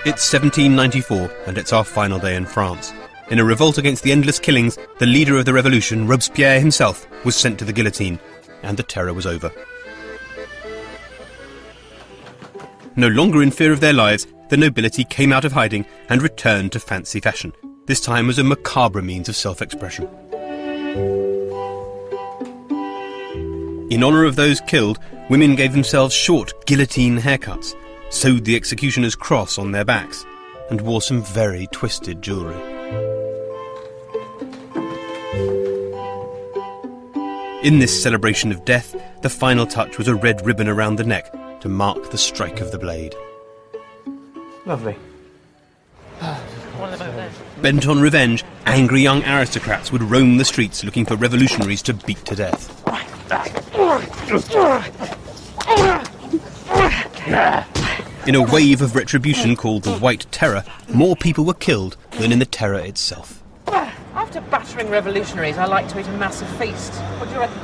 It's 1794, and it's our final day in France. In a revolt against the endless killings, the leader of the revolution, Robespierre himself, was sent to the guillotine, and the terror was over. No longer in fear of their lives, the nobility came out of hiding and returned to fancy fashion, this time as a macabre means of self-expression. In honour of those killed, women gave themselves short guillotine haircuts, sewed the executioner's cross on their backs, and wore some very twisted jewellery. In this celebration of death, the final touch was a red ribbon around the neck to mark the strike of the blade. Lovely. Bent on revenge, angry young aristocrats would roam the streets looking for revolutionaries to beat to death. In a wave of retribution called the White Terror, more people were killed than in the terror itself. After battering revolutionaries, I like to eat a massive feast. What do you reckon?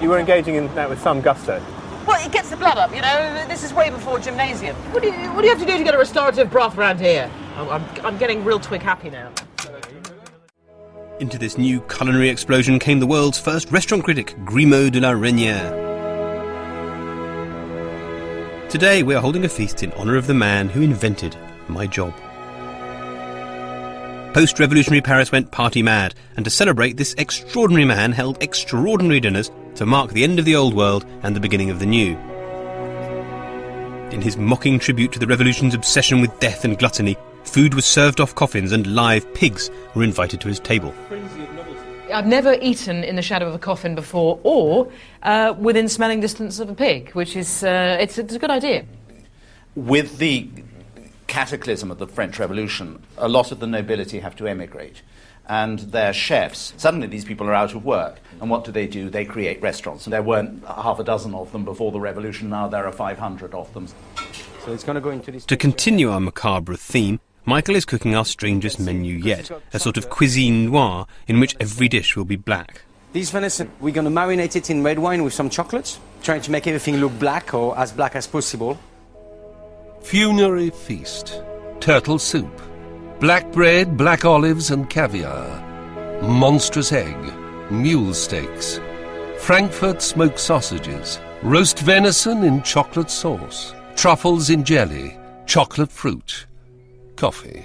You were engaging in that with some gusto. Well, it gets the blood up, you know. This is way before gymnasium. What do you have to do to get a restorative broth around here? I'm getting real twig happy now. Into this new culinary explosion came the world's first restaurant critic, Grimaud de la Reynière. Today we are holding a feast in honour of the man who invented my job. Post-revolutionary Paris went party mad, and to celebrate, this extraordinary man held extraordinary dinners to mark the end of the old world and the beginning of the new. In his mocking tribute to the revolution's obsession with death and gluttony, food was served off coffins and live pigs were invited to his table. I've never eaten in the shadow of a coffin before, or within smelling distance of a pig, which is it's a good idea. With the cataclysm of the French Revolution, a lot of the nobility have to emigrate, and their chefs, suddenly these people are out of work, and what do? They create restaurants, and there weren't half a dozen of them before the revolution. Now there are 500 of them. So it's going to go into this. To continue our macabre theme, Michael is cooking our strangest menu yet, a sort of cuisine noire in which every dish will be black. This venison, we're going to marinate it in red wine with some chocolate, trying to make everything look black or as black as possible. Funerary feast, turtle soup, black bread, black olives and caviar, monstrous egg, mule steaks, Frankfurt smoked sausages, roast venison in chocolate sauce, truffles in jelly, chocolate fruit, coffee.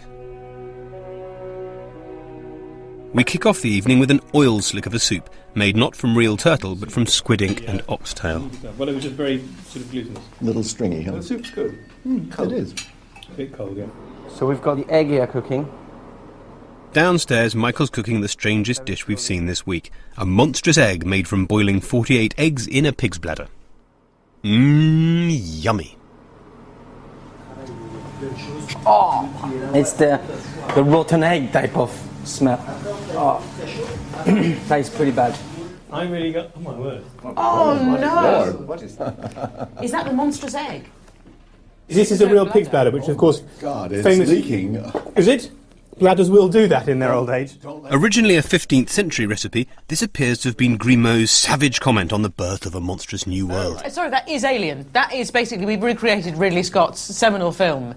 We kick off the evening with an oil slick of a soup, made not from real turtle, but from squid ink and oxtail. Well, it was just very sort of glutinous. A little stringy, huh? The soup's good. It is. A bit cold, yeah. So we've got the egg here cooking. Downstairs, Michael's cooking the strangest dish we've seen this week, a monstrous egg made from boiling 48 eggs in a pig's bladder. Yummy. Oh, it's the rotten egg type of smell. Oh, that is pretty bad. I really got... Oh, my word. Oh, no! Lord, what is that? Is that the monstrous egg? This is a real pig's bladder, which, of course, God, it's famous... leaking. Is it? Bladders will do that in their old age. Originally a 15th century recipe, this appears to have been Grimaud's savage comment on the birth of a monstrous new world. Sorry, that is Alien. That is basically, we've recreated Ridley Scott's seminal film.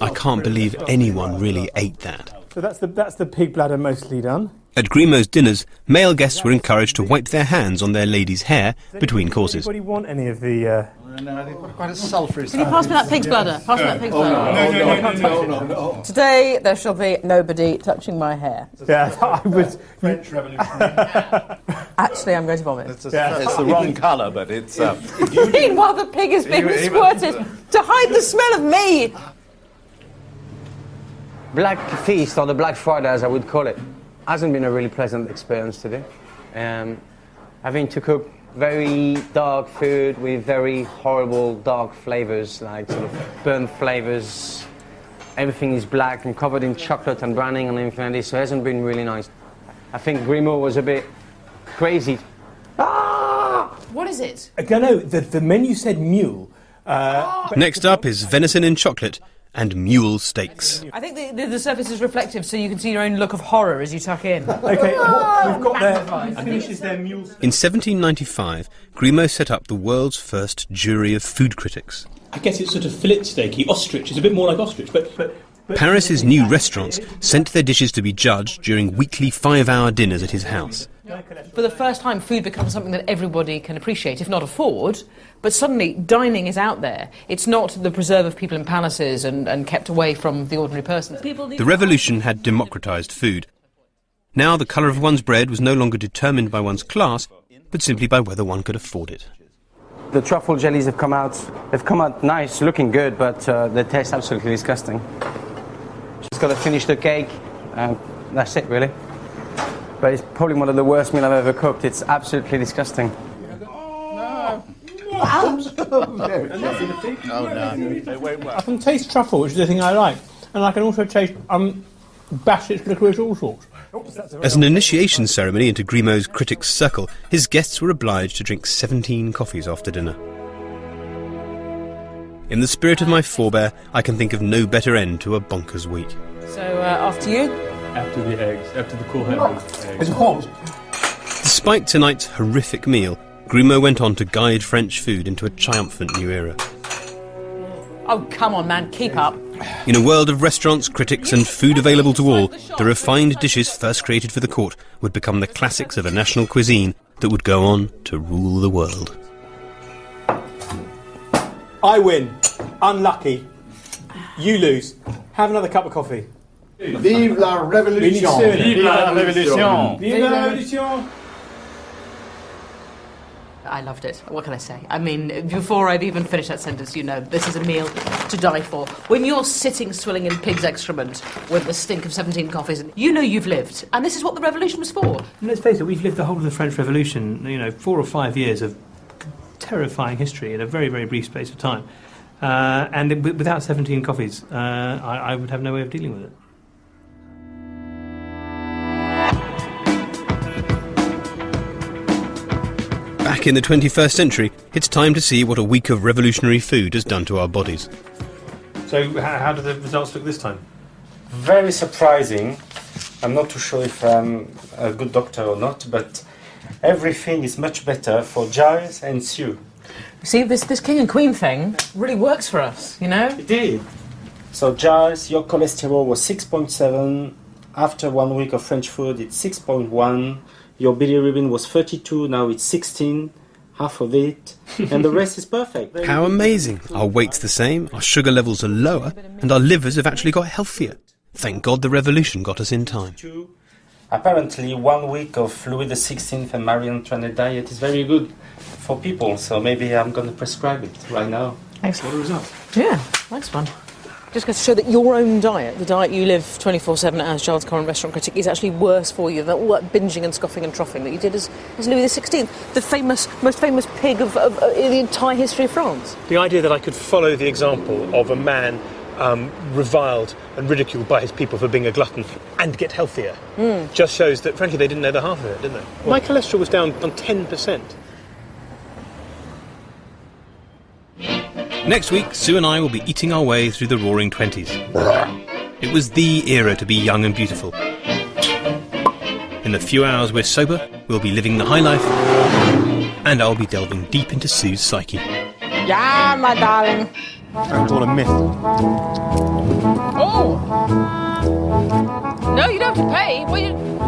I can't believe anyone really ate that. So that's the pig bladder mostly done. At Grimaud's dinners, male guests were encouraged to wipe their hands on their ladies' hair between courses. Does anybody want any of the... No, they've got quite a sulphurous... Can you pass me that pig's bladder? Pass me that pig's bladder. No. Today, there shall be nobody touching my hair. Yeah, I was... French Revolution. Actually, I'm going to vomit. It's the wrong colour, but it's... Meanwhile, the pig is being squirted to hide the smell of me! Black Feast, or the Black Friday as I would call it, hasn't been a really pleasant experience today. Having to cook very dark food with very horrible dark flavours, like sort of burnt flavours. Everything is black and covered in chocolate and browning and everything like this, so it hasn't been really nice. I think Grimaud was a bit crazy. What is it? I don't know, the menu said mule. Next up is venison in chocolate and mule steaks. I think the surface is reflective, so you can see your own look of horror as you tuck in. Okay, what we've got there, I think it's their mule steak. In 1795, Grimaud set up the world's first jury of food critics. I guess it's sort of fillet steaky. Ostrich. It's a bit more like ostrich, but Paris's new restaurants sent their dishes to be judged during weekly 5-hour dinners at his house. For the first time, food becomes something that everybody can appreciate, if not afford. But suddenly, dining is out there. It's not the preserve of people in palaces and kept away from the ordinary person. The revolution had democratised food. Now the colour of one's bread was no longer determined by one's class, but simply by whether one could afford it. The truffle jellies have come out. They've come out nice, looking good, but they taste absolutely disgusting. Just got to finish the cake, and that's it, really. But it's probably one of the worst meals I've ever cooked. It's absolutely disgusting. I can taste truffle, which is the thing I like, and I can also taste Bassett's licorice, all sorts. As an initiation ceremony into Grimaud's critics' circle, his guests were obliged to drink 17 coffees after dinner. In the spirit of my forebear, I can think of no better end to a bonkers week. So, after you? After the eggs, after the cool eggs. It's hot. Despite tonight's horrific meal, Grimaud went on to guide French food into a triumphant new era. Oh, come on, man, keep up. In a world of restaurants, critics and food available to all, the refined dishes first created for the court would become the classics of a national cuisine that would go on to rule the world. I win. Unlucky. You lose. Have another cup of coffee. Vive la révolution! Vive la révolution! Vive la révolution! I loved it. What can I say? I mean, before I've even finished that sentence, you know, this is a meal to die for. When you're sitting swilling in pig's excrement with the stink of 17 coffees, you know you've lived. And this is what the revolution was for. And let's face it, we've lived the whole of the French Revolution, 4 or 5 years of terrifying history in a very, very brief space of time. And without 17 coffees, I would have no way of dealing with it. Back in the 21st century, it's time to see what a week of revolutionary food has done to our bodies. So how do the results look this time? Very surprising. I'm not too sure if I'm a good doctor or not, but everything is much better for Giles and Sue. See, this king and queen thing really works for us, you know? It did. So Giles, your cholesterol was 6.7. After 1 week of French food, it's 6.1. Your bilirubin was 32, now it's 16, half of it, and the rest is perfect. How amazing! Our weight's the same, our sugar levels are lower, and our livers have actually got healthier. Thank God the revolution got us in time. Apparently 1 week of Louis XVI and Marie Antoinette diet is very good for people, so maybe I'm going to prescribe it right now. Excellent. What a result. Yeah, nice one. Just goes to show that your own diet, the diet you live 24/7 as Giles Corran restaurant critic, is actually worse for you than all that binging and scoffing and troughing that you did as Louis XVI, the most famous pig of in the entire history of France. The idea that I could follow the example of a man reviled and ridiculed by his people for being a glutton and get healthier just shows that, frankly, they didn't know the half of it, didn't they? My cholesterol was down on 10%. Next week, Sue and I will be eating our way through the Roaring Twenties. It was the era to be young and beautiful. In the few hours we're sober, we'll be living the high life, and I'll be delving deep into Sue's psyche. Yeah, my darling. It's all a myth. Oh! No, you don't have to pay. Well, you... No,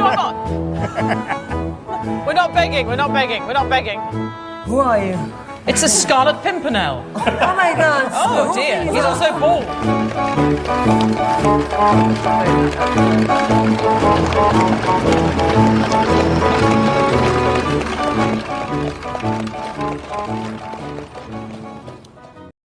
I'm not. We're not begging. Who are you? It's a Scarlet Pimpernel. Oh my God! Oh dear, he's also bald.